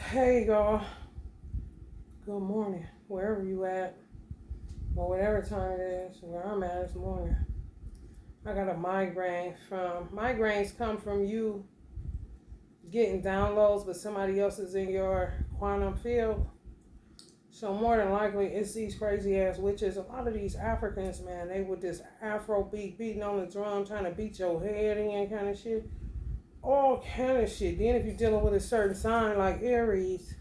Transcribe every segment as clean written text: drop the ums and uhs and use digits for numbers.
Hey y'all, good morning, wherever you at, or whatever time it is, where I'm at this morning. I got a migraine migraines come from you getting downloads, but somebody else is in your quantum field. So more than likely, it's these crazy ass witches. A lot of these Africans, man, they with this Afro beat, beating on the drum, trying to beat your head in kind of shit. All kind of shit. Then if you're dealing with a certain sign like Aries,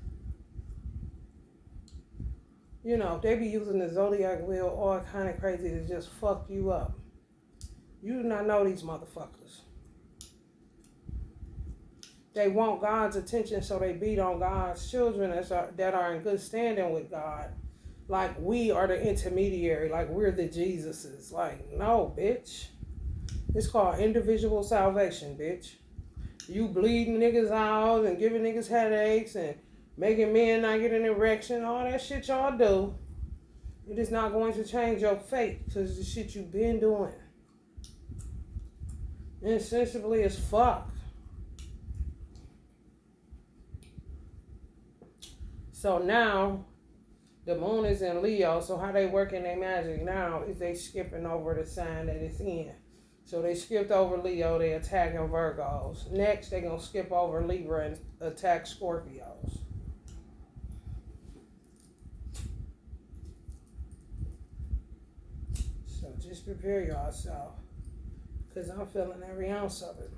you know, they be using the zodiac wheel all kind of crazy to just fuck you up. You do not know these motherfuckers. They want God's attention, so they beat on God's children that are in good standing with God. Like we are the intermediary, like we're the Jesuses. Like, no, bitch. It's called individual salvation, bitch. You bleeding niggas out and giving niggas headaches and making men not get an erection, all that shit y'all do. It is not going to change your fate because the shit you've been doing. Insensibly as fuck. So now, the moon is in Leo, so how they working their magic now is they skipping over the sign that it's in. So they skipped over Leo, they attacking Virgos. Next, they gonna skip over Libra and attack Scorpios. So just prepare yourself, because I'm feeling every ounce of it.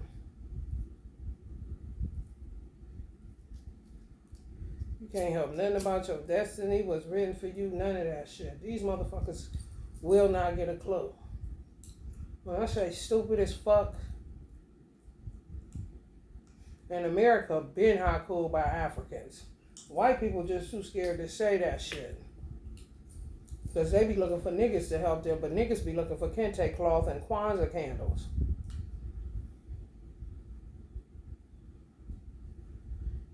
You can't help nothing about your destiny, what's written for you, none of that shit. These motherfuckers will not get a clue. When I say stupid as fuck, in America, been hot cool by Africans. White people just too scared to say that shit. Because they be looking for niggas to help them, but niggas be looking for kente cloth and Kwanzaa candles.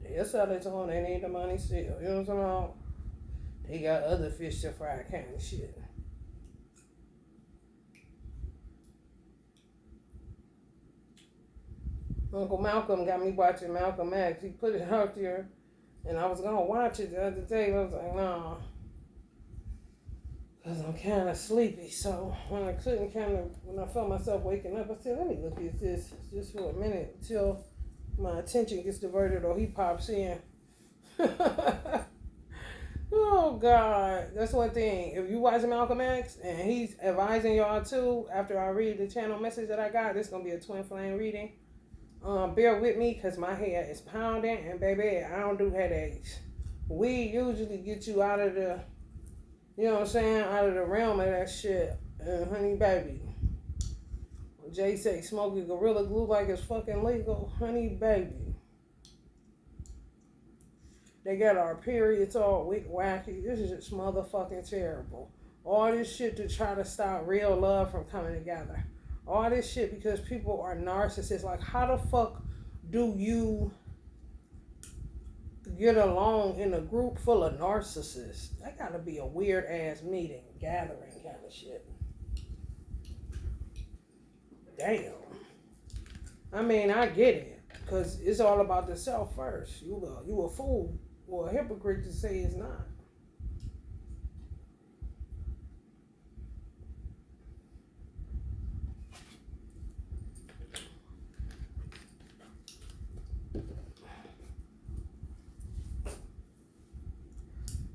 They'll sell it to them, they need the money still. You know what I'm talking about? They got other fish to fry kind of shit. Uncle Malcolm got me watching Malcolm X. He put it out there, and I was going to watch it the other day, but I was like, nah. Because I'm kind of sleepy. So when I felt myself waking up, I said, let me look at this just for a minute until my attention gets diverted or he pops in. Oh, God. That's one thing. If you watch Malcolm X and he's advising y'all too, after I read the channel message that I got, this is going to be a twin flame reading. Bear with me because my head is pounding and baby, I don't do headaches. We usually get you out of the, you know what I'm saying, out of the realm of that shit. Honey baby. Jay say smoking Gorilla Glue like it's fucking legal. Honey baby. They got our periods all wacky. This is just motherfucking terrible. All this shit to try to stop real love from coming together. All this shit because people are narcissists. Like, how the fuck do you get along in a group full of narcissists? That gotta be a weird ass meeting, gathering kind of shit. Damn. I mean, I get it. Because it's all about the self first. You a fool or a hypocrite to say it's not.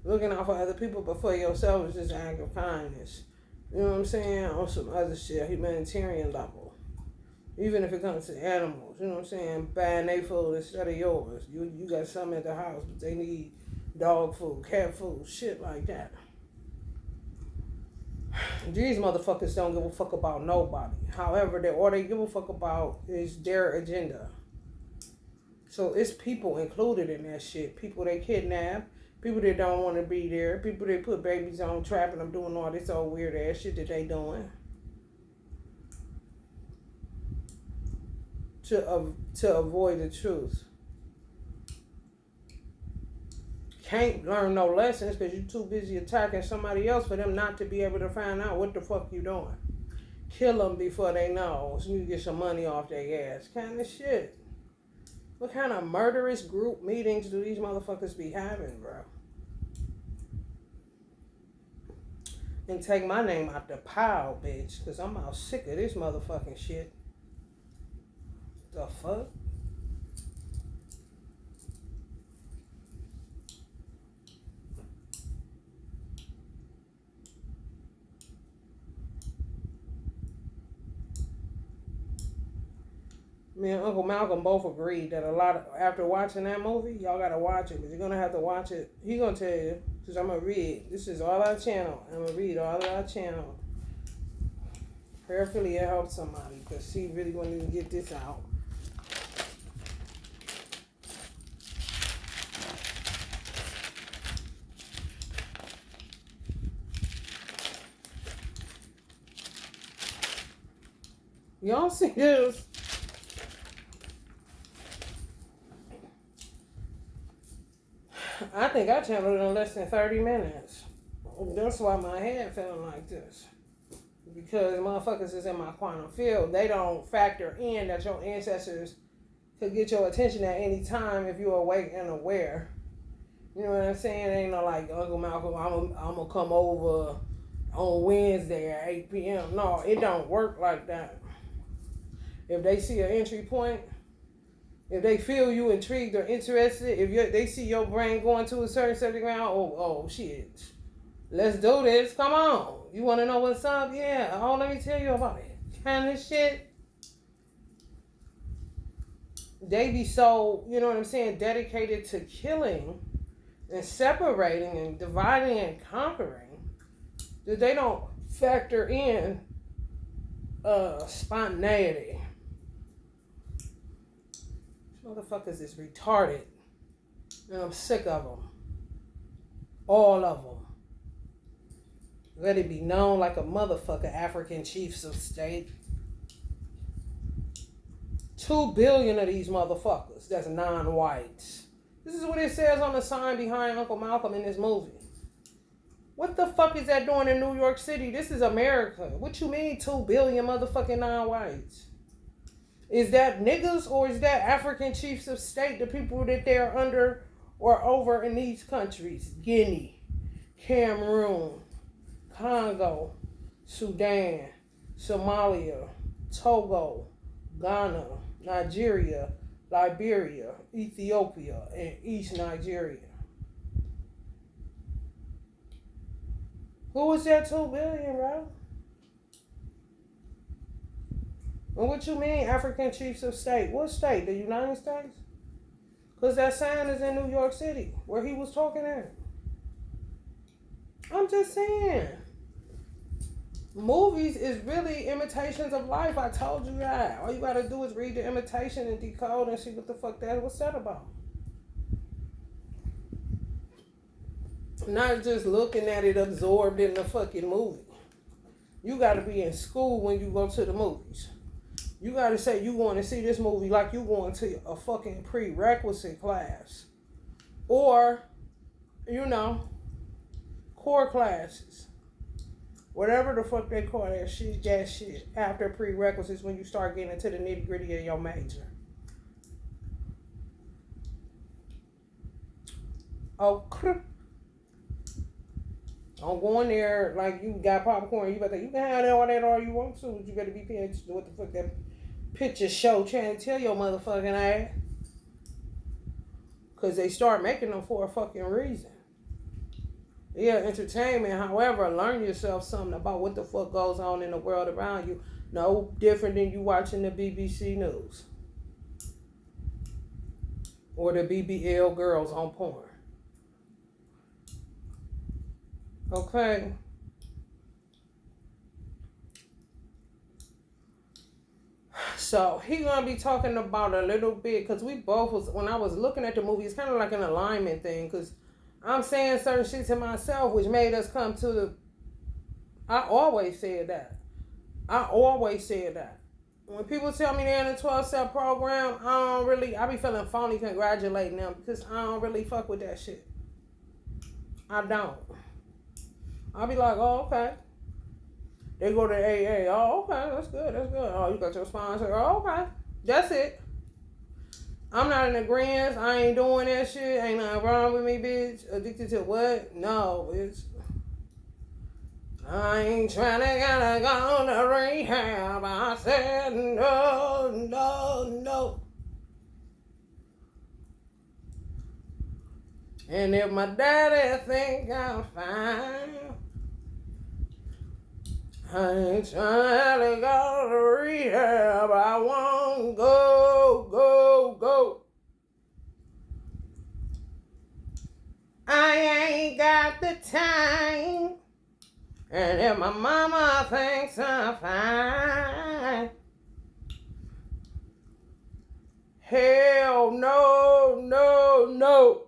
Looking out for other people but for yourself is just an act of kindness. You know what I'm saying? On some other shit, humanitarian level. Even if it comes to animals, you know what I'm saying? Buying their food instead of yours. You got something at the house, but they need dog food, cat food, shit like that. These motherfuckers don't give a fuck about nobody. However, all they give a fuck about is their agenda. So it's people included in that shit. People they kidnap. People that don't want to be there. People that put babies on, trapping them, doing all this old weird ass shit that they doing. To avoid the truth. Can't learn no lessons because you're too busy attacking somebody else for them not to be able to find out what the fuck you doing. Kill them before they know so you get some money off their ass. Kind of shit. What kind of murderous group meetings do these motherfuckers be having, bro? And take my name out the pile, bitch, because I'm out sick of this motherfucking shit. The fuck? Me and Uncle Malcolm both agreed that after watching that movie, y'all gotta watch it, but you're gonna have to watch it. He gonna tell you, because I'm gonna read. This is all our channel. I'm gonna read all of our channel. Prayerfully it helps somebody, because she really wanted to get this out. Y'all see this? I think I channeled it in less than 30 minutes. That's why my head feeling like this. Because motherfuckers is in my quantum field. They don't factor in that your ancestors could get your attention at any time if you're awake and aware. You know what I'm saying? It ain't no like, Uncle Malcolm, I'm going to come over on Wednesday at 8 p.m. No, it don't work like that. If they see an entry point, if they feel you intrigued or interested, if they see your brain going to a certain subject matter, oh shit, let's do this. Come on, you want to know what's up? Yeah. Oh, let me tell you about it. Kind of shit. They be so, you know what I'm saying, dedicated to killing and separating and dividing and conquering that they don't factor in spontaneity. Motherfuckers is retarded. And I'm sick of them. All of them. Let it be known like a motherfucker, African chiefs of state. 2 billion of these motherfuckers. That's non-whites. This is what it says on the sign behind Uncle Malcolm in this movie. What the fuck is that doing in New York City? This is America. What you mean 2 billion motherfucking non-whites? Is that niggas or is that African chiefs of state, the people that they're under or over in these countries? Guinea, Cameroon, Congo, Sudan, Somalia, Togo, Ghana, Nigeria, Liberia, Ethiopia, and East Nigeria. Who is that 2 billion, bro? And what you mean, African chiefs of state? What state? The United States? Because that sign is in New York City, where he was talking at. I'm just saying. Movies is really imitations of life. I told you that. All you got to do is read the imitation and decode and see what the fuck that was said about. Not just looking at it absorbed in the fucking movie. You got to be in school when you go to the movies. You got to say you want to see this movie like you going to a fucking prerequisite class. Or, you know, core classes. Whatever the fuck they call that shit, after prerequisites when you start getting into the nitty gritty of your major. Oh, don't go in there like you got popcorn. You can have all that all you want to, but you better be paying attention to what the fuck that picture show trying to tell your motherfucking ass. Because they start making them for a fucking reason. Yeah, entertainment. However, learn yourself something about what the fuck goes on in the world around you. No different than you watching the BBC News. Or the BBL girls on porn. Okay. So he gonna be talking about a little bit, because we both was, when I was looking at the movie, it's kind of like an alignment thing, because I'm saying certain shit to myself, which made us come to the, I always said that. When people tell me they're in a 12-step program, I be feeling phony congratulating them, because I don't really fuck with that shit. I don't. I'll be like, oh, okay. They go to AA. Oh, okay, that's good. Oh, you got your sponsor. Oh, okay. That's it. I'm not in agreement. I ain't doing that shit. Ain't nothing wrong with me, bitch. Addicted to what? No, bitch. I ain't trying to go to rehab. I said no, no, no. And if my daddy think I'm fine, I ain't trying to go to rehab. I won't go, go, go. I ain't got the time. And if my mama thinks I'm fine, hell no, no, no.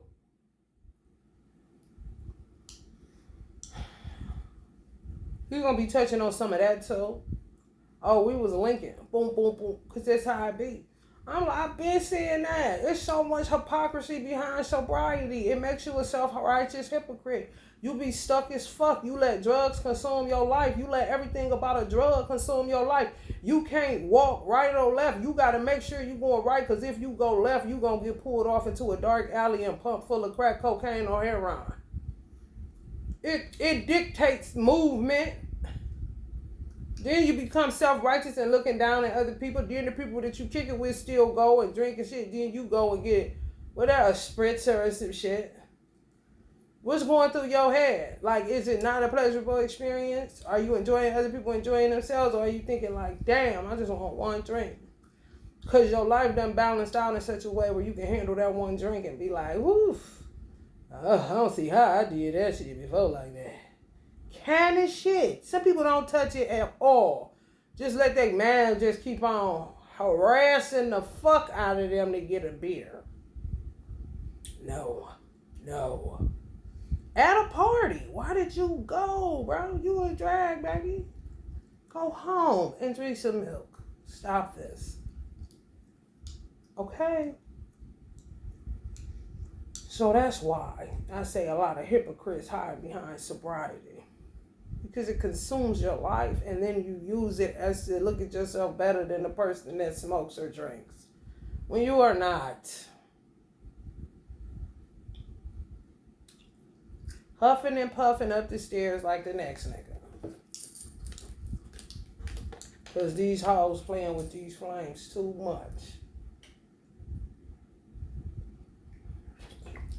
He's gonna be touching on some of that too. Oh, we was linking. Boom, boom, boom. Because that's how I be. I've been saying that. There's so much hypocrisy behind sobriety. It makes you a self-righteous hypocrite. You be stuck as fuck. You let drugs consume your life. You let everything about a drug consume your life. You can't walk right or left. You got to make sure you're going right, because if you go left, you're going to get pulled off into a dark alley and pumped full of crack cocaine or heroin. It dictates movement. Then you become self-righteous and looking down at other people. Then the people that you kick it with still go and drink and shit. Then you go and get, whatever, a spritzer or some shit. What's going through your head? Like, is it not a pleasurable experience? Are you enjoying other people enjoying themselves? Or are you thinking like, damn, I just want one drink? Because your life done balanced out in such a way where you can handle that one drink and be like, woof. I don't see how I did that shit before like that. Kind of shit. Some people don't touch it at all. Just let that man just keep on harassing the fuck out of them to get a beer. No. At a party. Why did you go, bro? You a drag, baby. Go home and drink some milk. Stop this. Okay? So that's why I say a lot of hypocrites hide behind sobriety. Because it consumes your life, and then you use it as to look at yourself better than the person that smokes or drinks. When you are not. Huffing and puffing up the stairs like the next nigga. Because these hoes playing with these flames too much.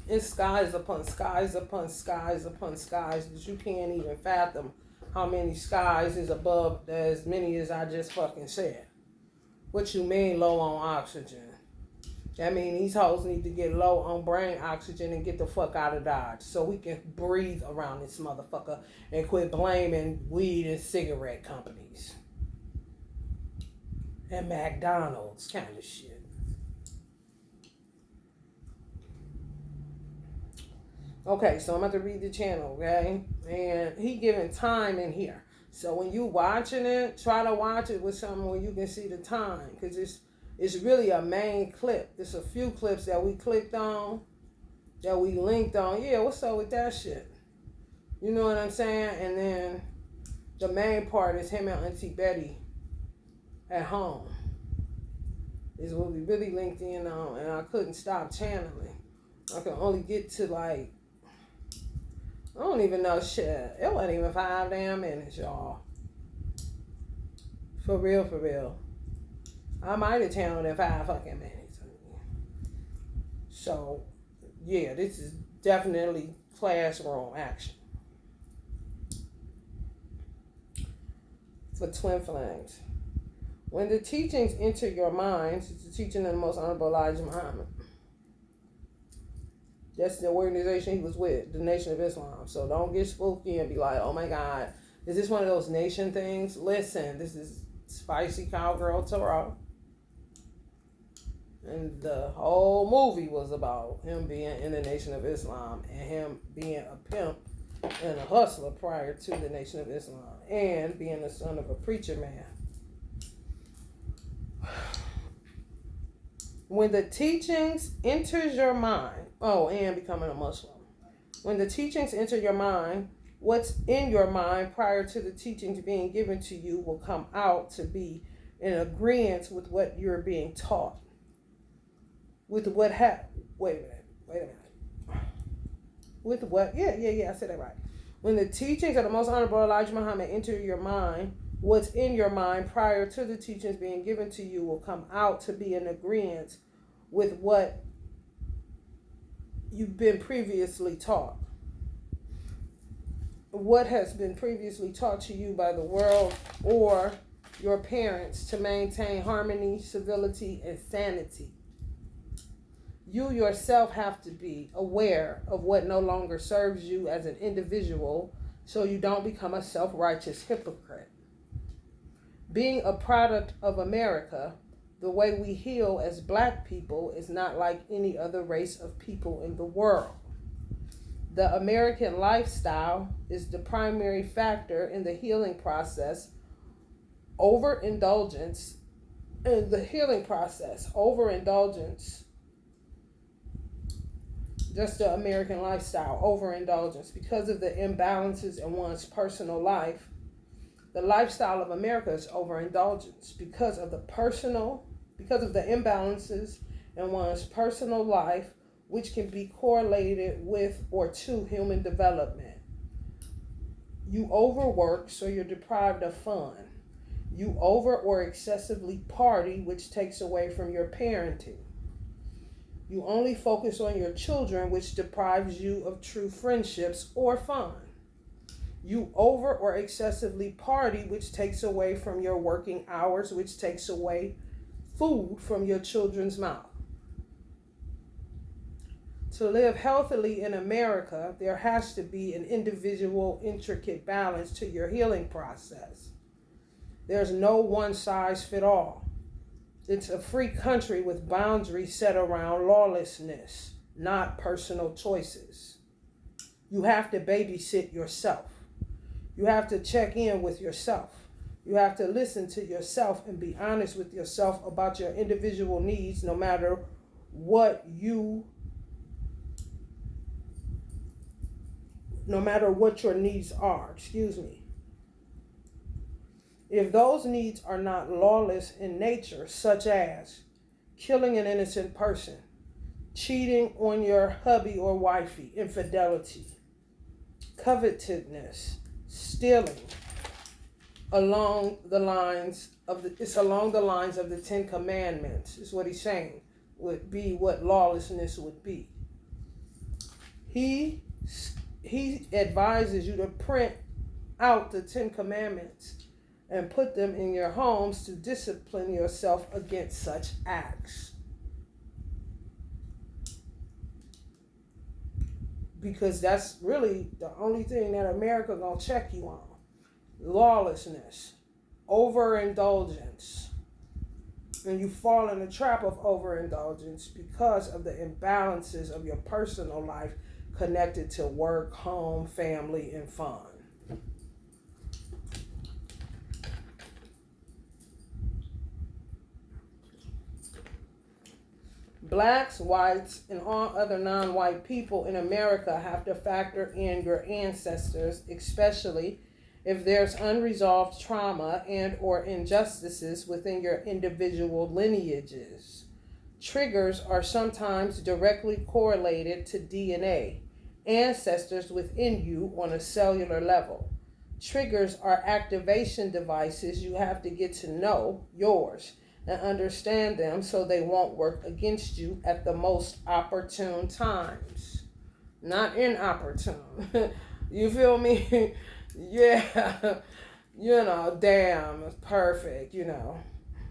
It's skies upon skies upon skies upon skies that you can't even fathom how many skies is above as many as I just fucking said. What you mean low on oxygen? That means these hoes need to get low on brain oxygen and get the fuck out of Dodge so we can breathe around this motherfucker and quit blaming weed and cigarette companies. And McDonald's kind of shit. Okay, so I'm about to read the channel, okay? And he giving time in here. So when you watching it, try to watch it with something where you can see the time. Because it's really a main clip. There's a few clips that we clicked on, that we linked on. Yeah, what's up with that shit? You know what I'm saying? And then the main part is him and Auntie Betty at home. Is what we really linked in on. And I couldn't stop channeling. I could only get to like, I don't even know shit. It wasn't even 5 damn minutes, y'all. For real. I might have channeled in 5 fucking minutes. So, yeah, this is definitely classroom action. For Twin Flames. When the teachings enter your minds, it's the teaching of the Most Honorable Elijah Muhammad. That's the organization he was with, the Nation of Islam. So don't get spooky and be like, oh my God, is this one of those nation things? Listen, this is Spicy Cowgirl Tarot. And the whole movie was about him being in the Nation of Islam and him being a pimp and a hustler prior to the Nation of Islam and being the son of a preacher man. When the teachings enters your mind, and becoming a Muslim. When the teachings enter your mind, what's in your mind prior to the teachings being given to you will come out to be in agreement with what you're being taught. with what wait a minute. With what? Yeah, I said that right. When the teachings of the Most Honorable Elijah Muhammad enter your mind, what's in your mind prior to the teachings being given to you will come out to be in agreement with what you've been previously taught. What has been previously taught to you by the world or your parents to maintain harmony, civility, and sanity. You yourself have to be aware of what no longer serves you as an individual so you don't become a self-righteous hypocrite. Being a product of America, the way we heal as Black people is not like any other race of people in the world. The American lifestyle is the primary factor in the healing process. Overindulgence, just the American lifestyle, overindulgence, because of the imbalances in one's personal life. The lifestyle of America is overindulgence because of the imbalances in one's personal life, which can be correlated with or to human development. You overwork, so you're deprived of fun. You over or excessively party, which takes away from your parenting. You only focus on your children, which deprives you of true friendships or fun. You over or excessively party, which takes away from your working hours, which takes away food from your children's mouth. To live healthily in America, there has to be an individual, intricate balance to your healing process. There's no one size fit all. It's a free country with boundaries set around lawlessness, not personal choices. You have to babysit yourself. You have to check in with yourself. You have to listen to yourself and be honest with yourself about your individual needs, no matter what your needs are. If those needs are not lawless in nature, such as killing an innocent person, cheating on your hubby or wifey, infidelity, covetousness, stealing, along the lines of the Ten Commandments, is what he's saying, would be what lawlessness would be. He advises you to print out the 10 Commandments and put them in your homes to discipline yourself against such acts. Because that's really the only thing that America gonna check you on. Lawlessness, overindulgence. And you fall in the trap of overindulgence because of the imbalances of your personal life connected to work, home, family, and fun. Blacks, whites, and all other non-white people in America have to factor in your ancestors, especially if there's unresolved trauma and or injustices within your individual lineages. Triggers are sometimes directly correlated to DNA, ancestors within you on a cellular level. Triggers are activation devices you have to get to know, yours, and understand them so they won't work against you at the most opportune times. Not inopportune. You feel me? Yeah. Damn, it's perfect,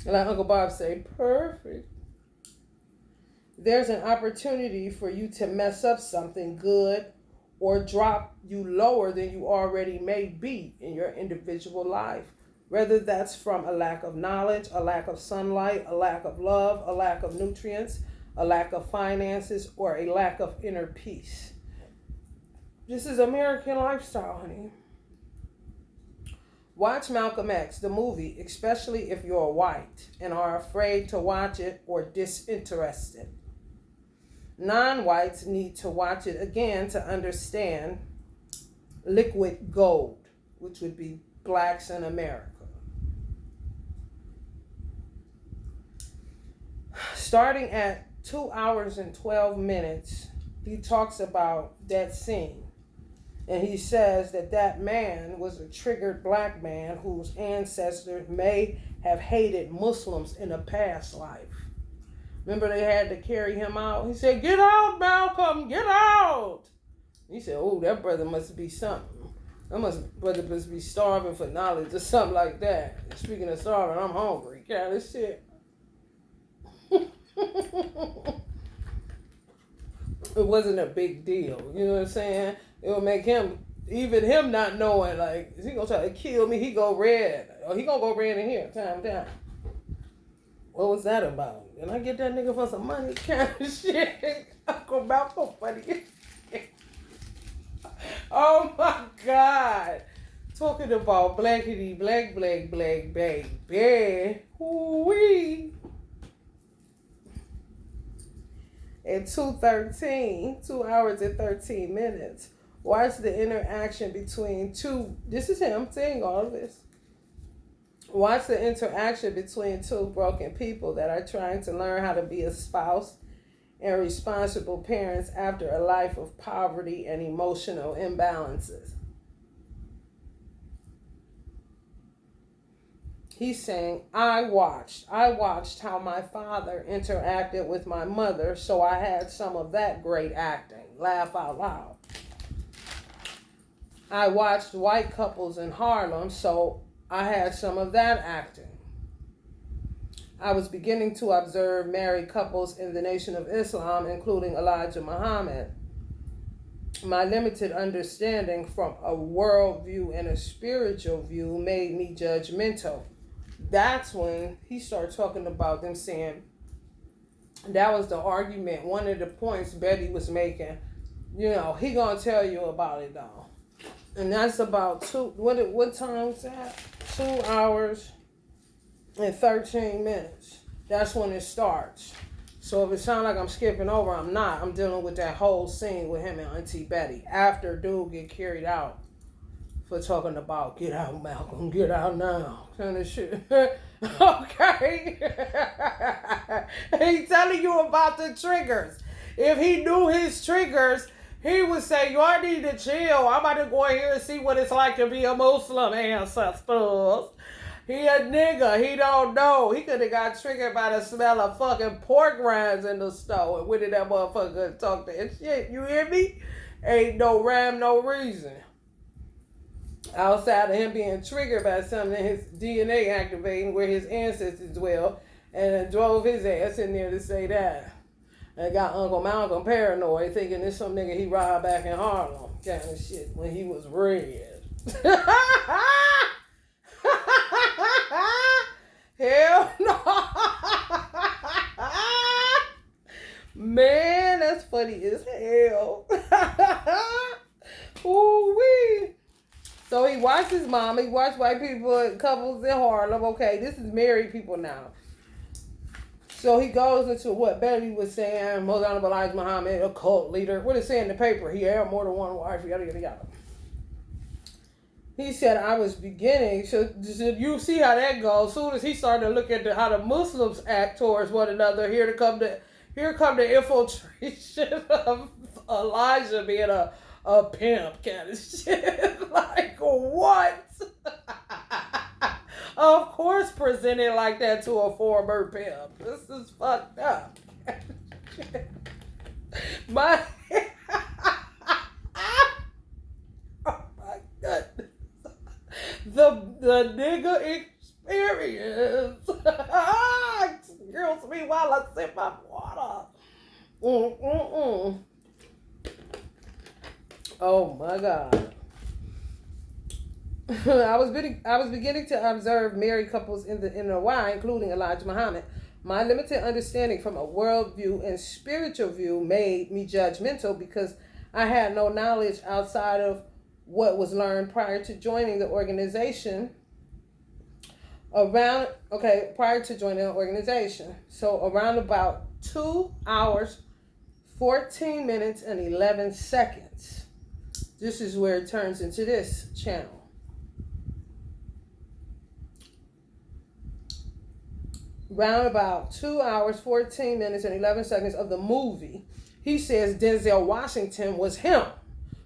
Like Uncle Bob say, perfect. There's an opportunity for you to mess up something good or drop you lower than you already may be in your individual life. Whether that's from a lack of knowledge, a lack of sunlight, a lack of love, a lack of nutrients, a lack of finances, or a lack of inner peace. This is American lifestyle, honey. Watch Malcolm X, the movie, especially if you're white and are afraid to watch it or disinterested. Non-whites need to watch it again to understand liquid gold, which would be blacks in America. Starting at 2 hours and 12 minutes, he talks about that scene. And he says that that man was a triggered black man whose ancestors may have hated Muslims in a past life. Remember they had to carry him out? He said, "Get out, Malcolm, get out." He said, "Oh, that brother must be something. Brother must be starving for knowledge or something like that." Speaking of starving, I'm hungry. Kind of shit. It wasn't a big deal. You know what I'm saying? It would make him, even him not knowing, like, is he going to try to kill me? He go red. Or he going to go red in here. Calm down. What was that about? Can I get that nigga for some money? Kind of shit. Uncle Malcolm funny. Oh my God. Talking about blankety black baby. Ooh-wee. At 2:13, 2 hours and 13 minutes. Watch the interaction between two. This is him saying all of this. Watch the interaction between two broken people that are trying to learn how to be a spouse and responsible parents after a life of poverty and emotional imbalances. He's saying, I watched how my father interacted with my mother, so I had some of that great acting. Laugh out loud. I watched white couples in Harlem, so I had some of that acting. I was beginning to observe married couples in the Nation of Islam, including Elijah Muhammad. My limited understanding from a worldview and a spiritual view made me judgmental. That's when he started talking about them saying, that was the argument, one of the points Betty was making. You know, he gonna tell you about it though. And that's about what time was that? 2 hours and 13 minutes. That's when it starts. So if it sounds like I'm skipping over, I'm not. I'm dealing with that whole scene with him and Auntie Betty. After dude get carried out for talking about, get out, Malcolm, get out now. Kind of shit. Okay. He's telling you about the triggers. If he knew his triggers, he would say, "You all need to chill. I'm about to go in here and see what it's like to be a Muslim ancestors." He a nigga. He don't know. He could have got triggered by the smell of fucking pork rinds in the store. And when did that motherfucker talk that shit? You hear me? Ain't no rhyme, no reason. Outside of him being triggered by something, his DNA activating where his ancestors dwell, and it drove his ass in there to say that. And got Uncle Malcolm paranoid, thinking this some nigga he robbed back in Harlem, kind of shit, when he was red. Hell no. Man, that's funny as hell. Ooh-wee. So he watched his mom. He watched white people, couples in Harlem. Okay, this is married people now. So he goes into what Betty was saying, Most Honorable Elijah Muhammad, a cult leader. What it say in the paper? He had more than one wife, yada, yada, yada. He said, I was beginning. So you see how that goes. As soon as he started to look at how the Muslims act towards one another, here come the infiltration of Elijah being a pimp kind of shit. Like, what? Of course, presented like that to a former pimp. This is fucked up. Oh my goodness. The nigga experience. Excuse me while I sip my water. Oh my God. I was beginning to observe married couples in the NOI, including Elijah Muhammad. My limited understanding from a worldview and spiritual view made me judgmental because I had no knowledge outside of what was learned prior to joining the organization. Prior to joining the organization. So around about 2 hours, 14 minutes, and 11 seconds. This is where it turns into this channel. round about 2 hours, 14 minutes, and 11 seconds of the movie, he says Denzel Washington was him.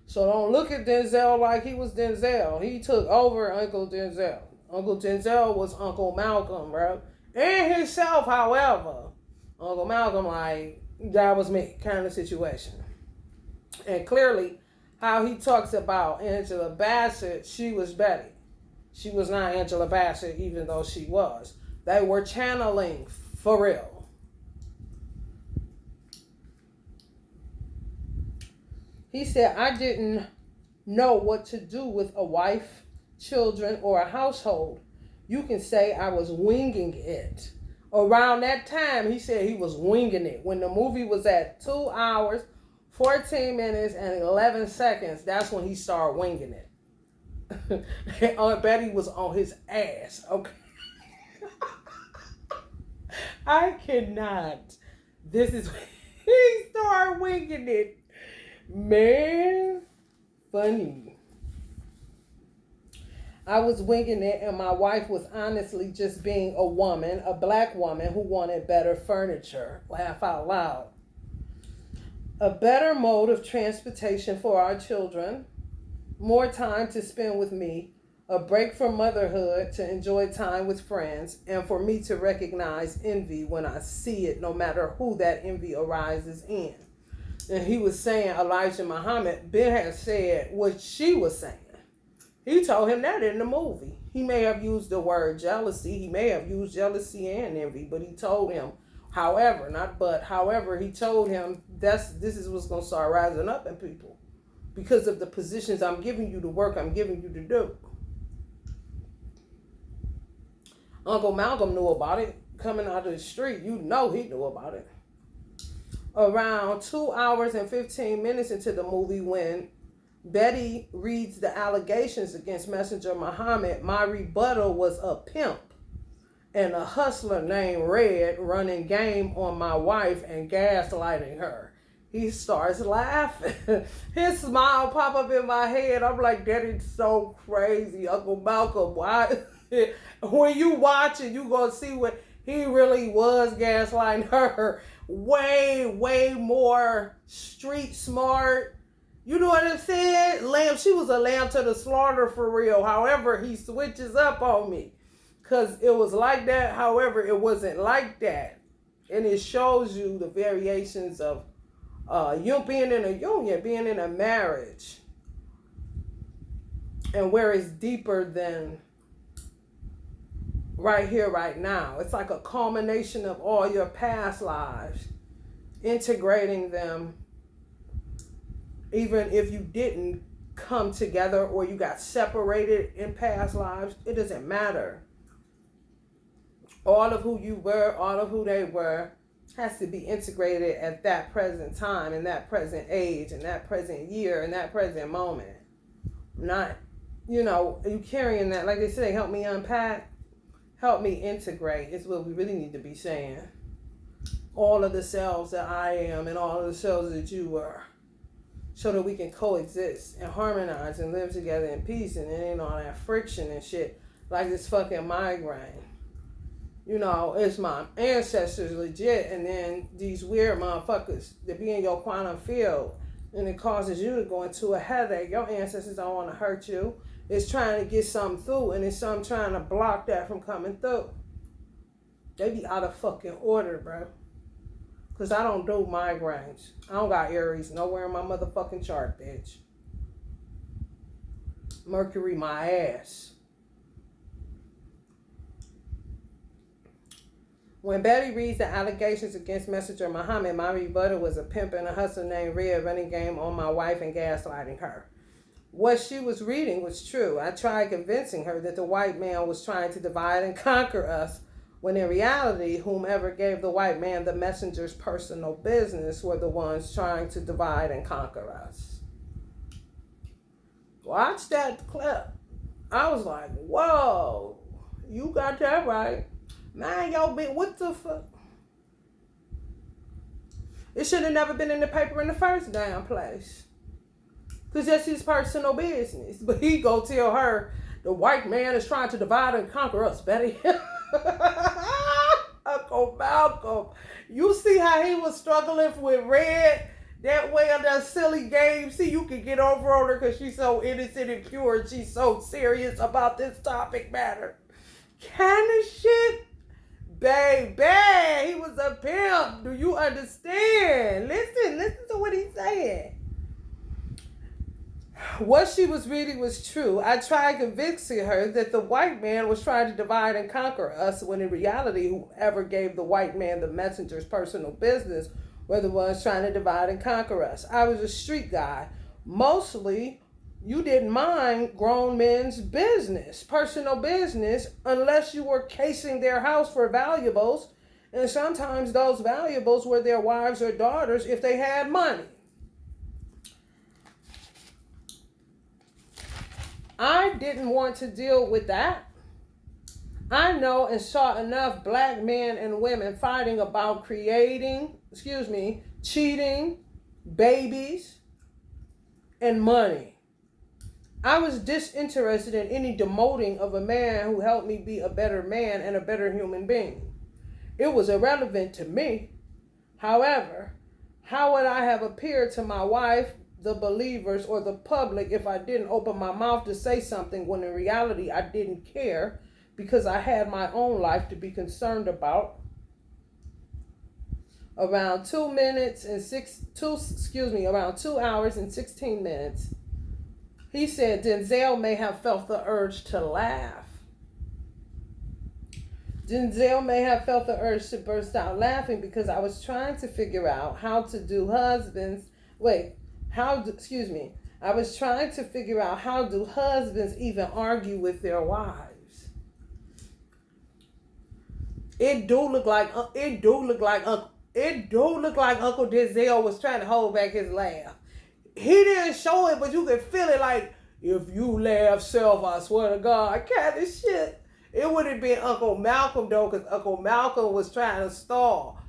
So don't look at Denzel like he was Denzel. He took over Uncle Denzel. Uncle Denzel was Uncle Malcolm, bro. And himself, however. Uncle Malcolm, like, that was me kind of situation. And clearly, how he talks about Angela Bassett, she was Betty. She was not Angela Bassett, even though she was. They were channeling for real. He said, I didn't know what to do with a wife, children, or a household. You can say I was winging it. Around that time, he said he was winging it. When the movie was at 2 hours, 14 minutes, and 11 seconds, that's when he started winging it. Aunt Betty was on his ass, okay? I cannot. This is when he started winging it. Man, funny. I was winging it, and my wife was honestly just being a woman, a black woman who wanted better furniture. Laugh out loud. A better mode of transportation for our children, more time to spend with me, a break from motherhood to enjoy time with friends, and for me to recognize envy when I see it, no matter who that envy arises in. And he was saying, Elijah Muhammad, Ben had said what she was saying. He told him that in the movie. He may have used the word jealousy. He may have used jealousy and envy, but he told him, however, he told him this is what's going to start rising up in people because of the positions I'm giving you, the work I'm giving you to do. Uncle Malcolm knew about it. Coming out of the street, you know he knew about it. Around 2 hours and 15 minutes into the movie, when Betty reads the allegations against Messenger Muhammad, my rebuttal was a pimp and a hustler named Red running game on my wife and gaslighting her. He starts laughing. His smile pop up in my head. I'm like, that is so crazy, Uncle Malcolm. Why? When you watch it, you gonna see what he really was gaslighting her. Way more street smart. You know what I'm saying? She was a lamb to the slaughter for real. However, he switches up on me. Because it was like that. However, it wasn't like that. And it shows you the variations of you being in a union, being in a marriage. And where it's deeper than right here, right now. It's like a culmination of all your past lives. Integrating them. Even if you didn't come together or you got separated in past lives, it doesn't matter. All of who you were, all of who they were, has to be integrated at that present time, in that present age, in that present year, in that present moment. Not, you carrying that, like they say, help me unpack, help me integrate, is what we really need to be saying. All of the selves that I am and all of the selves that you were. So that we can coexist and harmonize and live together in peace, and it ain't all that friction and shit like this fucking migraine. It's my ancestors legit, and then these weird motherfuckers that be in your quantum field, and it causes you to go into a headache. Your ancestors don't want to hurt you. It's trying to get something through, and it's something trying to block that from coming through. They be out of fucking order, bro. Because I don't do migraines. I don't got Aries nowhere in my motherfucking chart, bitch. Mercury, my ass. When Betty reads the allegations against Messenger Muhammad, my rebuttal was a pimp and a hustler named Red running game on my wife and gaslighting her. What she was reading was true. I tried convincing her that the white man was trying to divide and conquer us, when in reality, whomever gave the white man the messenger's personal business were the ones trying to divide and conquer us. Watch that clip. I was like, whoa, you got that right. Man, yo, bitch, what the fuck? It should have never been in the paper in the first damn place. Because that's his personal business. But he go tell her, the white man is trying to divide and conquer us, Betty. Uncle Malcolm. You see how he was struggling with Red? That way of that silly game. See, you can get over on her because she's so innocent and pure and she's so serious about this topic matter. Kind of shit. Baby, he was a pimp. Do you understand? Listen to what he's saying. What she was reading was true. I tried convincing her that the white man was trying to divide and conquer us, when in reality, whoever gave the white man the messenger's personal business were the ones trying to divide and conquer us. I was a street guy. Mostly, you didn't mind grown men's business, personal business, unless you were casing their house for valuables. And sometimes those valuables were their wives or daughters if they had money. I didn't want to deal with that. I know and saw enough black men and women fighting about cheating, babies, and money. I was disinterested in any demoting of a man who helped me be a better man and a better human being. It was irrelevant to me. However, how would I have appeared to my wife, the believers, or the public if I didn't open my mouth to say something, when in reality I didn't care, because I had my own life to be concerned about? Around 2 hours and 16 minutes, he said Denzel may have felt the urge to laugh. Denzel may have felt the urge to burst out laughing because I was trying to figure out how to do husbands. I was trying to figure out how do husbands even argue with their wives. It do look like Uncle Denzel was trying to hold back his laugh. He didn't show it, but you could feel it, like, if you laugh self, I swear to God, kind of shit. It would have been Uncle Malcolm, though, because Uncle Malcolm was trying to stall.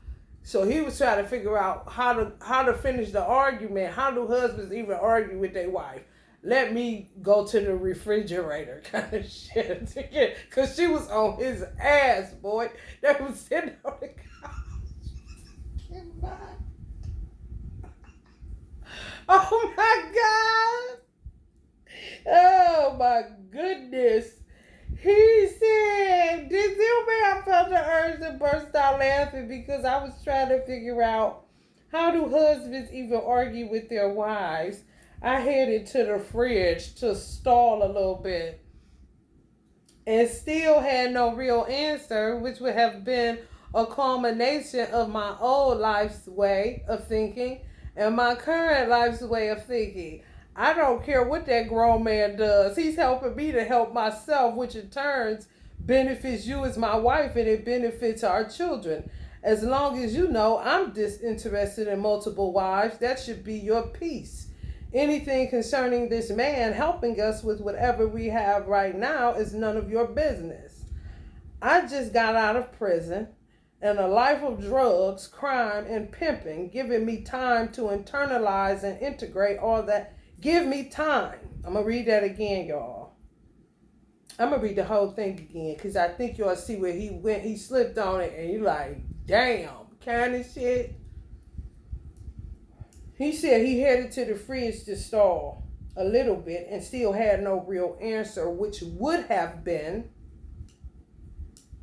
So he was trying to figure out how to finish the argument. How do husbands even argue with their wife? Let me go to the refrigerator, kind of shit. Because she was on his ass, boy. They was sitting on the couch. Oh my God. Oh my goodness. He said, Denzel may have felt the urge to burst out laughing because I was trying to figure out, how do husbands even argue with their wives? I headed to the fridge to stall a little bit and still had no real answer, which would have been a culmination of my old life's way of thinking and my current life's way of thinking. I don't care what that grown man does. He's helping me to help myself, which in turn benefits you as my wife, and it benefits our children. As long as you know I'm disinterested in multiple wives, that should be your peace. Anything concerning this man helping us with whatever we have right now is none of your business. I just got out of prison and a life of drugs, crime, and pimping, giving me time to internalize and integrate all that. Give me time. I'm going to read that again, y'all. I'm going to read the whole thing again because I think y'all see where he went. He slipped on it and you're like, damn, kind of shit. He said he headed to the fridge to stall a little bit and still had no real answer, which would have been,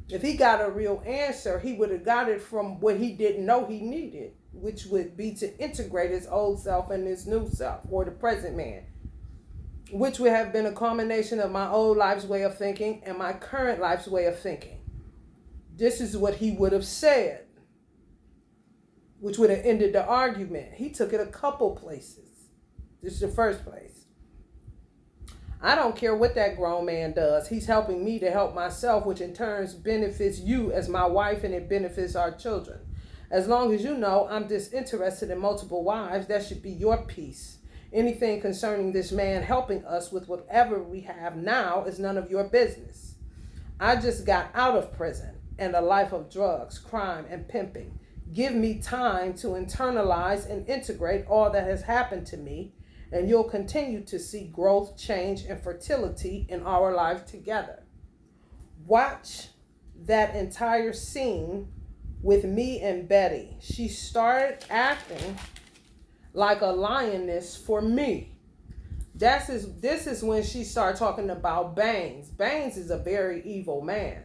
if he got a real answer, he would have got it from what he didn't know he needed, which would be to integrate his old self and his new self, or the present man, which would have been a combination of my old life's way of thinking and my current life's way of thinking. This is what he would have said, which would have ended the argument. He took it a couple places. This is the first place. I don't care what that grown man does. He's helping me to help myself, which in turn benefits you as my wife, and it benefits our children. As long as you know I'm disinterested in multiple wives, that should be your peace. Anything concerning this man helping us with whatever we have now is none of your business. I just got out of prison and a life of drugs, crime, and pimping. Give me time to internalize and integrate all that has happened to me, and you'll continue to see growth, change, and fertility in our life together. Watch that entire scene with me and Betty. She started acting like a lioness for me. This is when she started talking about Baines. Baines is a very evil man.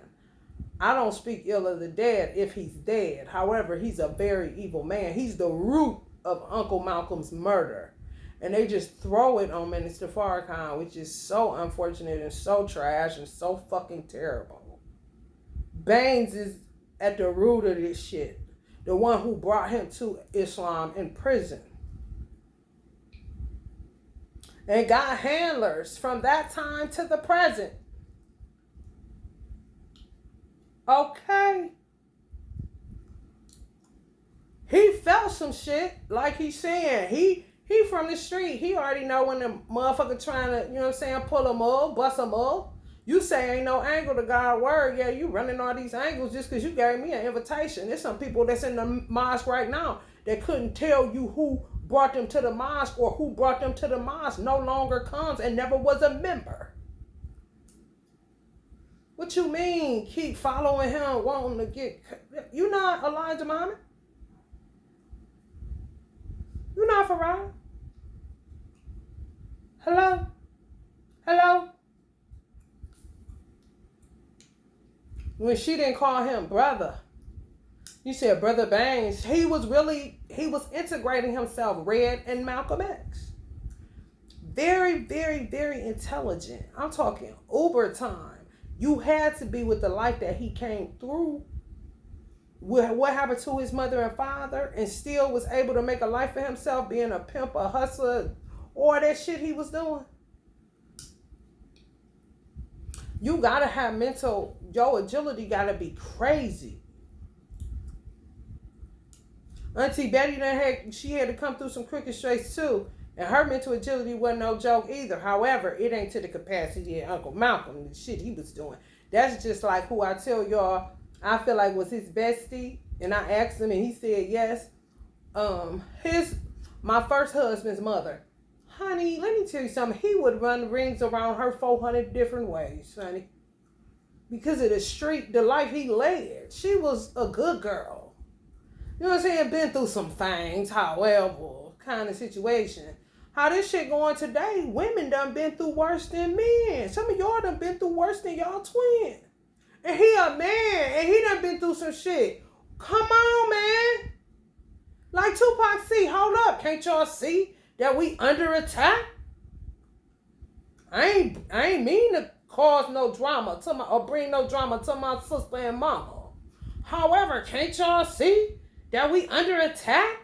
I don't speak ill of the dead if he's dead. However, he's a very evil man. He's the root of Uncle Malcolm's murder. And they just throw it on Minister Farrakhan, which is so unfortunate and so trash and so fucking terrible. Baines is at the root of this shit. The one who brought him to Islam in prison. And got handlers from that time to the present. Okay. He felt some shit, like he's saying. He from the street. He already know when the motherfucker trying to, you know what I'm saying, pull him up, bust him up. You say ain't no angle to God's word. Yeah, you running all these angles just because you gave me an invitation. There's some people that's in the mosque right now that couldn't tell you who brought them to the mosque or who brought them to the mosque. No longer comes and never was a member. What you mean keep following him, wanting to get... You not Elijah Muhammad? You not Farah? Hello? Hello? When she didn't call him brother, you said Brother Baines. He was integrating himself, Red and Malcolm X. Very, very, very intelligent. I'm talking uber time. You had to be with the life that he came through. What happened to his mother and father, and still was able to make a life for himself, being a pimp, a hustler, all that shit he was doing. You gotta have mental, your agility gotta be crazy. Auntie Betty she had to come through some crooked straights too. And her mental agility wasn't no joke either. However, it ain't to the capacity of Uncle Malcolm, the shit he was doing. That's just like who I tell y'all I feel like was his bestie. And I asked him and he said yes. My first husband's mother. Honey, let me tell you something. He would run rings around her 400 different ways, honey. Because of the street, the life he led. She was a good girl. You know what I'm saying? Been through some things, however, kind of situation. How this shit going today, women done been through worse than men. Some of y'all done been through worse than y'all twin. And he a man, and he done been through some shit. Come on, man. Like Tupac C, hold up. Can't y'all see that we under attack? I ain't mean to cause no drama or bring no drama to my sister and mama. However, can't y'all see that we under attack?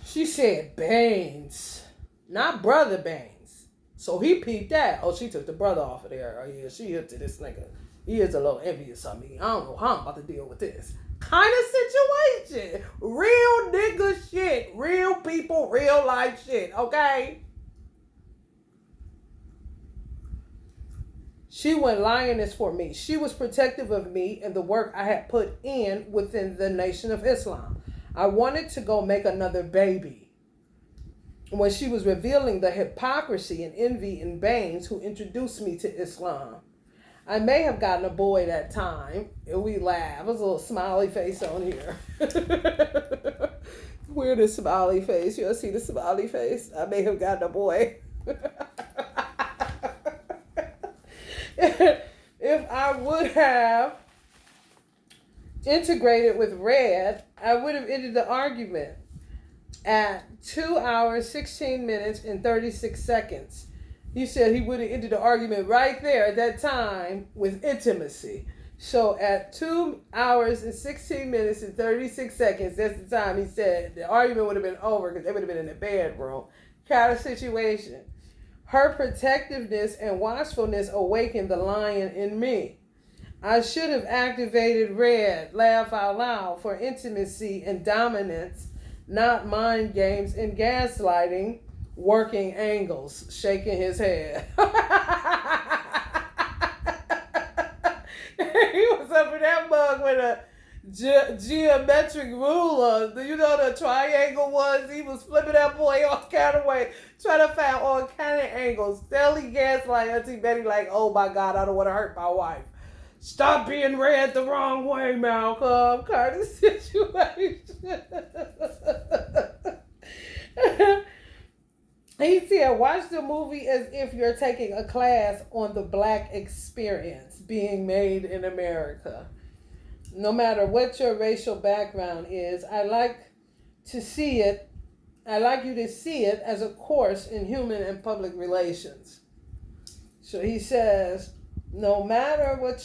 She said Baines, not Brother Baines. So he peeped that. Oh, she took the brother off of there. Oh yeah, she hit to this nigga. He is a little envious of me. I don't know how I'm about to deal with this kind of situation. Real nigga shit. Real people, real life shit. Okay? She went lioness for me. She was protective of me and the work I had put in within the Nation of Islam. I wanted to go make another baby. When she was revealing the hypocrisy and envy in Baines, who introduced me to Islam. I may have gotten a boy that time. And we laughed. There's a little smiley face on here. Weirdest smiley face. You'll see the smiley face. I may have gotten a boy. If I would have integrated with Red, I would have ended the argument at 2 hours, 16 minutes, and 36 seconds. He said he would have ended the argument right there at that time with intimacy. So at 2 hours and 16 minutes and 36 seconds, that's the time he said the argument would have been over because they would have been in the bedroom. Kind of situation. Her protectiveness and watchfulness awakened the lion in me. I should have activated Red, laugh out loud, for intimacy and dominance, not mind games and gaslighting, working angles, shaking his head. He was up in that mug with a geometric ruler. You know the triangle ones? He was flipping that boy all kind of way, trying to find all kind of angles. Steadily gaslight Auntie Betty like, oh my God, I don't want to hurt my wife. Stop being read the wrong way, Malcolm. Kind of situation. He said, watch the movie as if you're taking a class on the Black experience being made in America. No matter what your racial background is, I like you to see it as a course in human and public relations. So he says, no matter what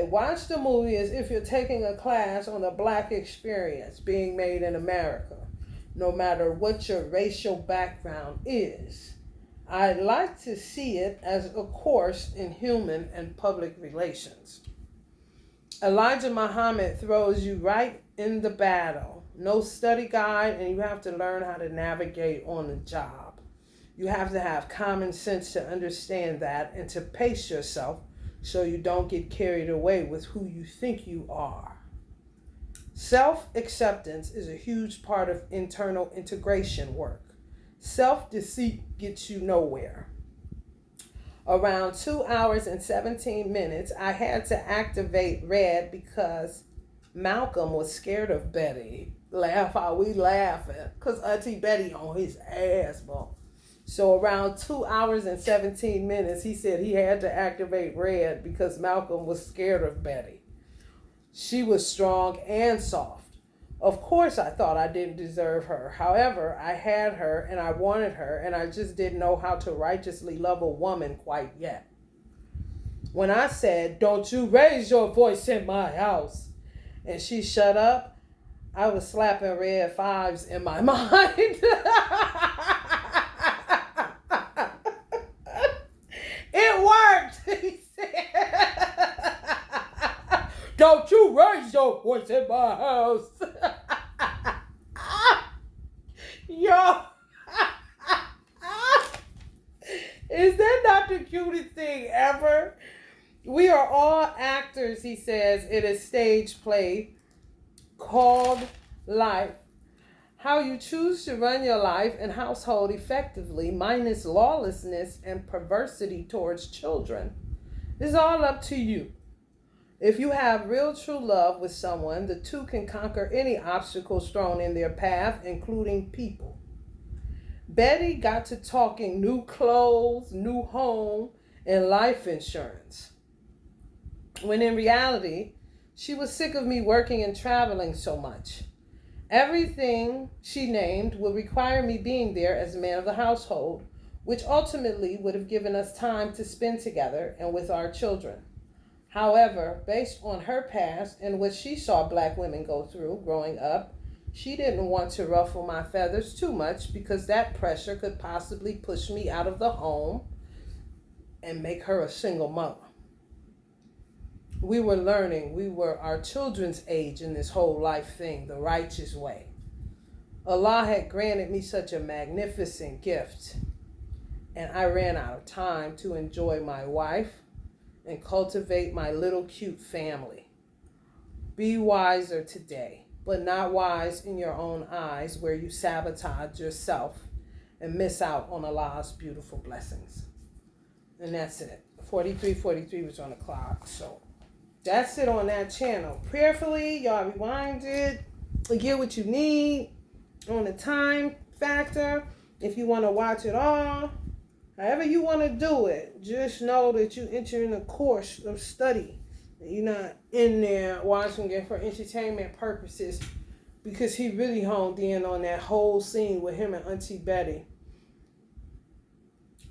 watch the movie as if you're taking a class on the Black experience being made in America. No matter what your racial background is, I like to see it as a course in human and public relations. Elijah Muhammad throws you right in the battle. No study guide, and you have to learn how to navigate on the job. You have to have common sense to understand that and to pace yourself so you don't get carried away with who you think you are. Self-acceptance is a huge part of internal integration work. Self-deceit gets you nowhere. Around 2 hours and 17 minutes, I had to activate red because Malcolm was scared of Betty. Laugh how we laughing, because Auntie Betty on his ass, bro. So around 2 hours and 17 minutes, he said he had to activate red because Malcolm was scared of Betty. She was strong and soft. Of course, I thought I didn't deserve her. However, I had her and I wanted her, and I just didn't know how to righteously love a woman quite yet. When I said, don't you raise your voice in my house, and she shut up, I was slapping red fives in my mind. It worked, he said. Don't you raise your voice in my house. Yo. Is that not the cutest thing ever? We are all actors, he says, in a stage play called life. How you choose to run your life and household effectively, minus lawlessness and perversity towards children, is all up to you. If you have real true love with someone, the two can conquer any obstacles thrown in their path, including people. Betty got to talking new clothes, new home, and life insurance. When in reality, she was sick of me working and traveling so much. Everything she named would require me being there as man of the household, which ultimately would have given us time to spend together and with our children. However, based on her past and what she saw Black women go through growing up, she didn't want to ruffle my feathers too much because that pressure could possibly push me out of the home and make her a single mother. We were learning, we were our children's age in this whole life thing, the righteous way. Allah had granted me such a magnificent gift, and I ran out of time to enjoy my wife and cultivate my little cute family. Be wiser today, but not wise in your own eyes, where you sabotage yourself and miss out on Allah's beautiful blessings. And that's it. 43:43 was on the clock. So that's it on that channel. Prayerfully, y'all rewind it and get what you need on the time factor. If you want to watch it all, however you want to do it, just know that you enter in a course of study. You're not in there watching it for entertainment purposes, because he really honed in on that whole scene with him and Auntie Betty.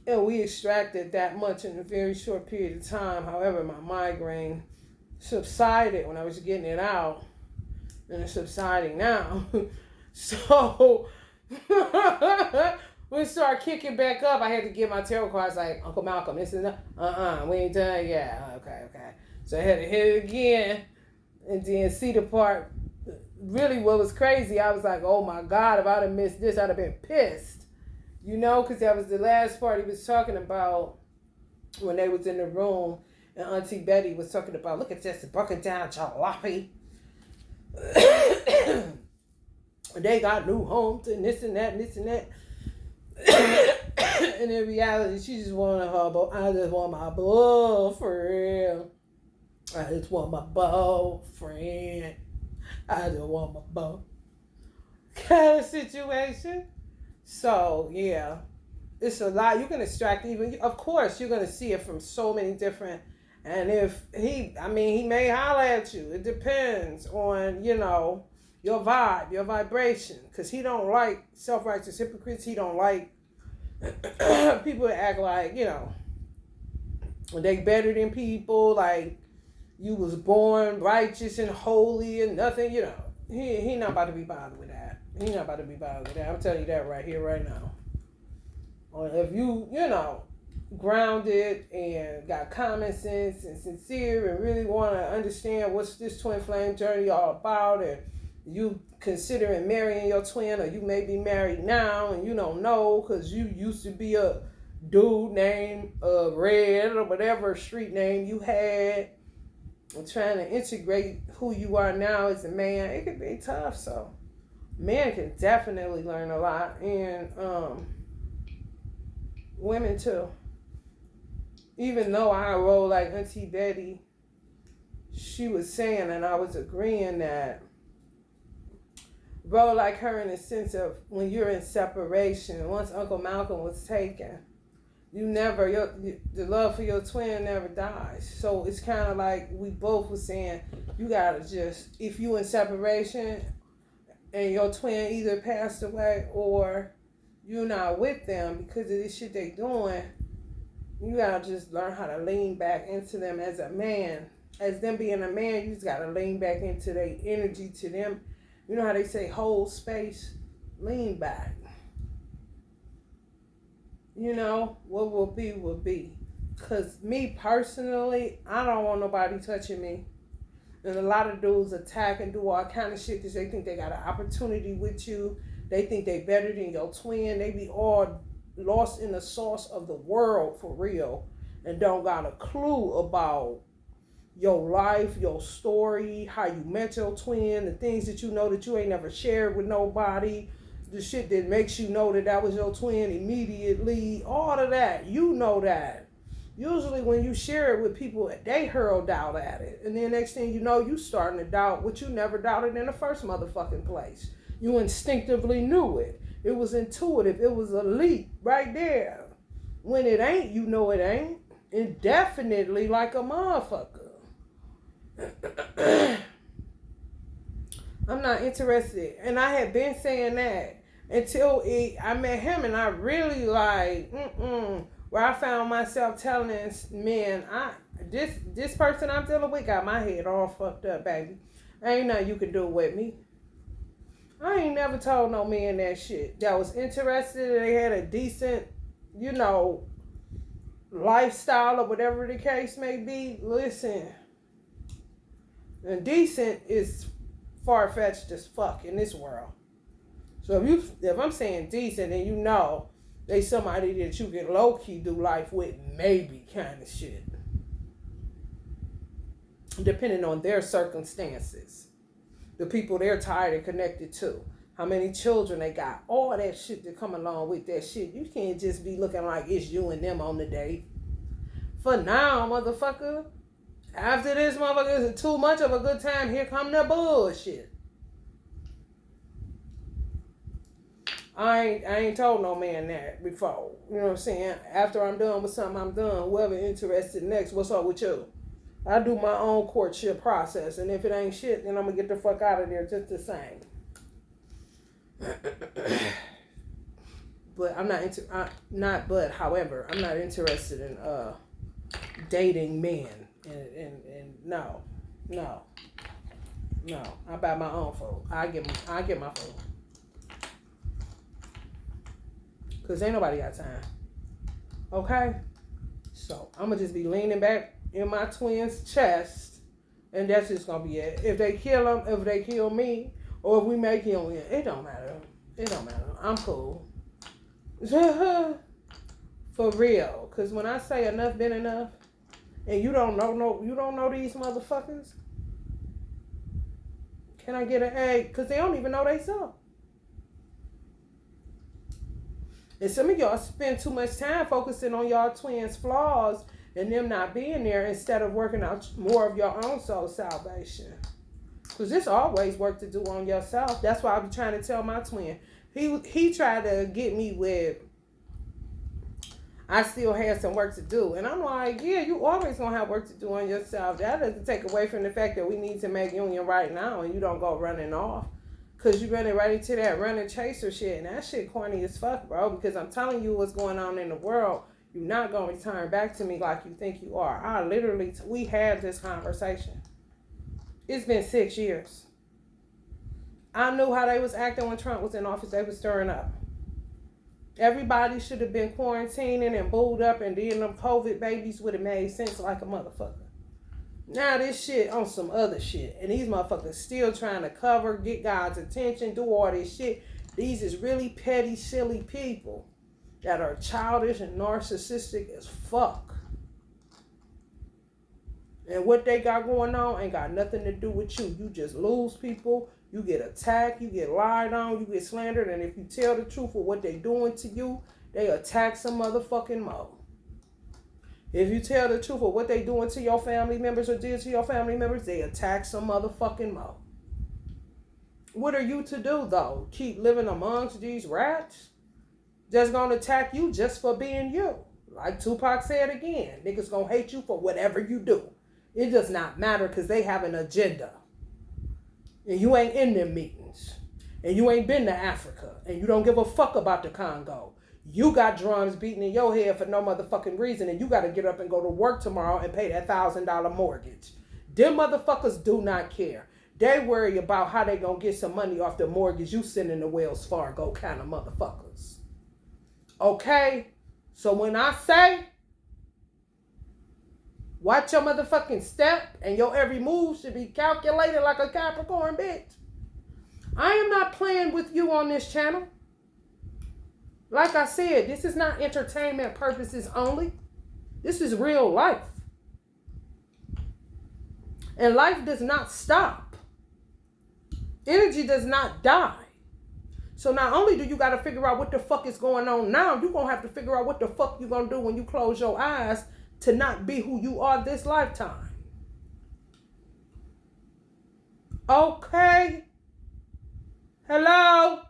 And we extracted that much in a very short period of time. However, my migraine subsided when I was getting it out, and it's subsiding now. So when it started kicking back up, I had to get my tarot cards like, Uncle Malcolm, this is we ain't done yet. Okay. So I had to hit it again and then see the part. Really what was crazy, I was like, oh my God, if I'd have missed this, I'd have been pissed. You know, because that was the last part he was talking about when they was in the room and Auntie Betty was talking about, look at this, broken down jalopy. They got new homes and this and that and this and that. And in reality, she just wanted her. I just want my boyfriend. I just want my boyfriend. I just want my boy. Kind of situation. So yeah, it's a lot. You can extract even. Of course, you're gonna see it from so many different. And if he may holler at you. It depends on your vibe, your vibration, because he don't like self-righteous hypocrites. He don't like people that act like they better than people, like you was born righteous and holy and nothing. He not about to be bothered with that. He not about to be bothered with that. I'm telling you that right here, right now. Or if you grounded and got common sense and sincere and really want to understand what's this twin flame journey all about, and you considering marrying your twin, or you may be married now and you don't know because you used to be a dude named Red or whatever street name you had, and trying to integrate who you are now as a man, it can be tough. So men can definitely learn a lot, and women too. Even though I roll like Auntie Betty, she was saying, and I was agreeing that roll like her in the sense of when you're in separation. Once Uncle Malcolm was taken, the love for your twin never dies. So it's kind of like we both were saying, you gotta just, if you in separation and your twin either passed away or you're not with them because of this shit they doing, you gotta just learn how to lean back into them as a man. As them being a man, you just gotta lean back into their energy to them. You know how they say hold space? Lean back. What will be, will be. Because me personally, I don't want nobody touching me. And a lot of dudes attack and do all kind of shit because they think they got an opportunity with you. They think they better than your twin. They be all lost in the sauce of the world for real and don't got a clue about your life, your story, how you met your twin, the things that you know that you ain't never shared with nobody, the shit that makes you know that was your twin immediately, all of that. You know that. Usually when you share it with people, they hurl doubt at it. And then next thing you know, you starting to doubt what you never doubted in the first motherfucking place. You instinctively knew it. It was intuitive. It was a leap right there. When it ain't, you know it ain't. Indefinitely like a motherfucker. I'm not interested. And I had been saying that until I met him, and I really where I found myself telling men, this person I'm dealing with got my head all fucked up, baby. Ain't nothing you can do with me. I ain't never told no man that shit. That was interested, they had a decent, lifestyle or whatever the case may be. Listen, and decent is far-fetched as fuck in this world. So if I'm saying decent, then they somebody that you can low-key do life with, maybe kind of shit. Depending on their circumstances. The people they're tied and connected to. How many children they got. All that shit that come along with that shit. You can't just be looking like it's you and them on the date. For now, motherfucker. After this, motherfucker, is too much of a good time. Here come the bullshit. I ain't told no man that before. You know what I'm saying? After I'm done with something, I'm done. Whoever interested next, what's up with you? I do my own courtship process, and if it ain't shit, then I'm gonna get the fuck out of there just the same. But I'm not interested in dating men, and no. I buy my own food. I get my food, cause ain't nobody got time. Okay, so I'm gonna just be leaning back in my twin's chest, and that's just gonna be it. If they kill him, if they kill me, or if we make him win, it don't matter. I'm cool. For real. Cause when I say enough been enough, and you don't know these motherfuckers, Can I get an egg? Because they don't even know they self. And some of y'all spend too much time focusing on y'all twins' flaws and them not being there instead of working out more of your own soul salvation. Because there's always work to do on yourself. That's why I be trying to tell my twin. He tried to get me with, I still had some work to do. And I'm like, yeah, you always going to have work to do on yourself. That doesn't take away from the fact that we need to make union right now and you don't go running off. Because you're running right into that run and chaser shit. And that shit corny as fuck, bro. Because I'm telling you what's going on in the world. You're not going to return back to me like you think you are. We had this conversation. It's been 6 years. I knew how they was acting when Trump was in office. They was stirring up. Everybody should have been quarantining and booed up, and then them COVID babies would have made sense like a motherfucker. Now this shit on some other shit. And these motherfuckers still trying to cover, get God's attention, do all this shit. These is really petty, silly people that are childish and narcissistic as fuck. And what they got going on ain't got nothing to do with you. You just lose people. You get attacked. You get lied on. You get slandered. And if you tell the truth of what they doing to you, they attack some motherfucking more. If you tell the truth of what they doing to your family members or did to your family members, they attack some motherfucking more. What are you to do, though? Keep living amongst these rats that's going to attack you just for being you? Like Tupac said again, niggas going to hate you for whatever you do. It does not matter because they have an agenda. And you ain't in them meetings. And you ain't been to Africa. And you don't give a fuck about the Congo. You got drums beating in your head for no motherfucking reason. And you got to get up and go to work tomorrow and pay that $1,000 mortgage. Them motherfuckers do not care. They worry about how they going to get some money off the mortgage you sending to Wells Fargo kind of motherfuckers. Okay? So when I say, watch your motherfucking step and your every move should be calculated like a Capricorn bitch. I am not playing with you on this channel. Like I said, this is not entertainment purposes only. This is real life. And life does not stop. Energy does not die. So not only do you got to figure out what the fuck is going on now, you're going to have to figure out what the fuck you're going to do when you close your eyes to not be who you are this lifetime. Okay. Hello?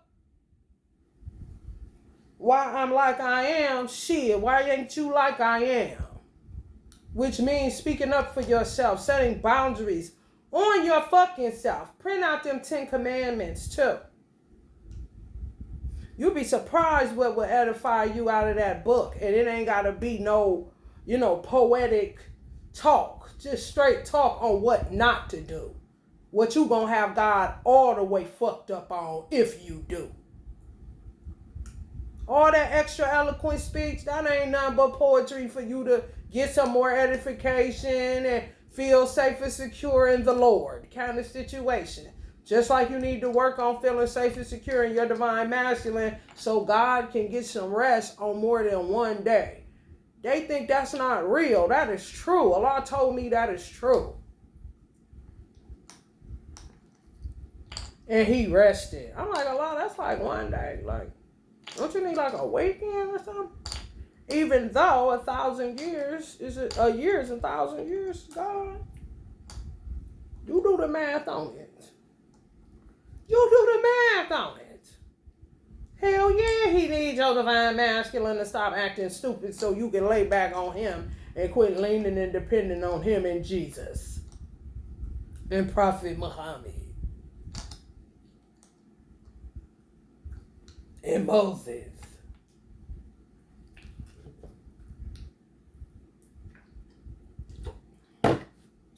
Why I'm like I am? Shit, why ain't you like I am? Which means speaking up for yourself, setting boundaries on your fucking self. Print out them 10 commandments too. You'll be surprised what will edify you out of that book. And it ain't got to be no, poetic talk. Just straight talk on what not to do. What you gonna have God all the way fucked up on if you do. All that extra eloquent speech, that ain't nothing but poetry for you to get some more edification and feel safe and secure in the Lord kind of situation. Just like you need to work on feeling safe and secure in your divine masculine so God can get some rest on more than one day. They think that's not real. That is true. Allah told me that is true. And he rested. I'm like, Allah, that's like one day. Like, don't you need like a weekend or something? Even though 1,000 years is a year is 1,000 years, God. You do the math on it. You do the math on it. Hell yeah, he needs your divine masculine to stop acting stupid so you can lay back on him and quit leaning and depending on him and Jesus and Prophet Muhammad and Moses.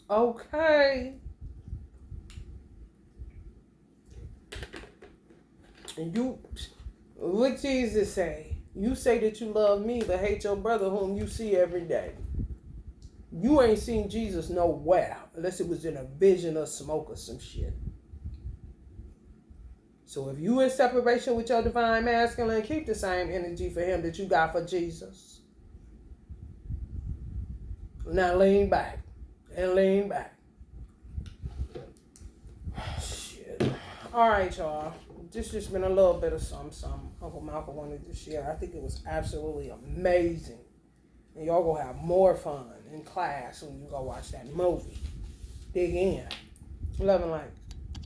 Okay. And you, what Jesus say? You say that you love me, but hate your brother whom you see every day. You ain't seen Jesus nowhere, unless it was in a vision or smoke or some shit. So if you in separation with your divine masculine, keep the same energy for him that you got for Jesus. Now lean back and lean back. Shit. All right, y'all. This just been a little bit of something Uncle Malcolm wanted to share. I think it was absolutely amazing. And y'all gonna have more fun in class when you go watch that movie. Dig in. Love and light.